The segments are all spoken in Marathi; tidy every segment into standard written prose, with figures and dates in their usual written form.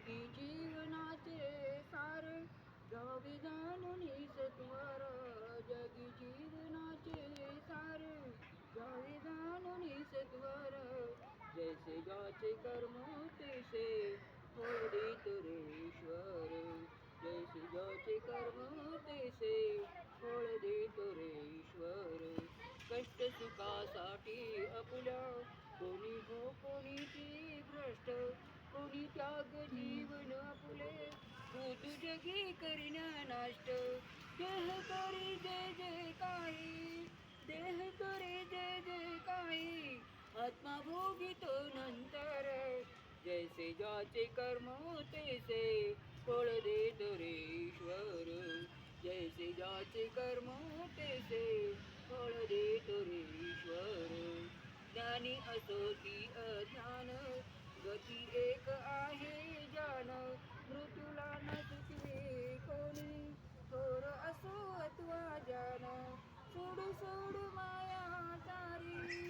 जगी जीवनाचे सार गावी जाणून सत्वर जगी जीवनाचे सार गावी जाणून सत्वर जैसे ज्याचे कर्म तैसे फोडित रे ईश्वर जैसे ज्याचे कर्म तैसे फळ देतो रे ईश्वर कष्ट सुखासाठी आपुल्या कोणी हो कोणीची भ्रष्ट कोणी त्याग जीवन आपुले भूत जगी करीना नाष्ट देह करी जय जय काही देह करी जय जय काही आत्मा भोगितो नंतर जैसे ज्याचे कर्म तैसे फळ देतो रे ईश्वर जैसे ज्याचे कर्म तैसे फळ देतो रे ईश्वर ज्ञानी असो की अज्ञान गती एक आहे जान मृत्यूला न चुकवे कोणी थोर असो अथवा जान सोड सोड माया तारी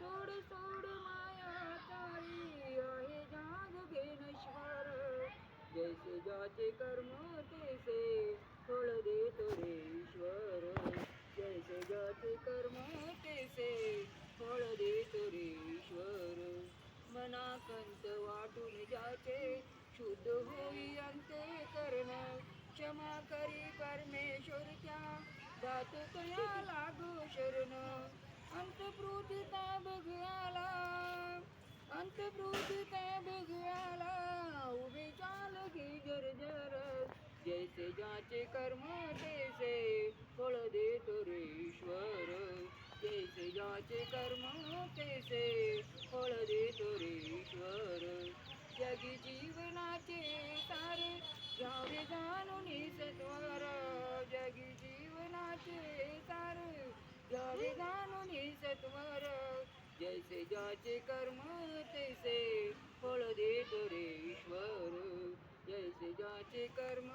सोड सोड माया तारी आहे जाग घेनश्वर जैसे ज्याचे कर्म तैसे फळ देतो रे ईश्वर जैसे ज्याचे कर्म तैसे फळ देतो रे ईश्वर मनाकंत वाटून ज्याचे शुद्ध होई अंतःकरण क्षमा करी परमेश्वर त्या दातो तया लागो शरण अंतःप्रोतिता बघाला अंतःप्रोतिता बघाला उभे चालगी जर्जर जैसे ज्याचे कर्म तैसे फळ देतो रे ईश्वर जैसे ज्याचे कर्म तैसे फळ देतो रे ईश्वर जगी जीवनाचे सार घ्यावे जाणून सत्वर जगी जीवनाचे सार घ्यावे जाणून सत्वर जैसे ज्याचे कर्म तैसे फळ देतो रे ईश्वर जैसे ज्याचे कर्म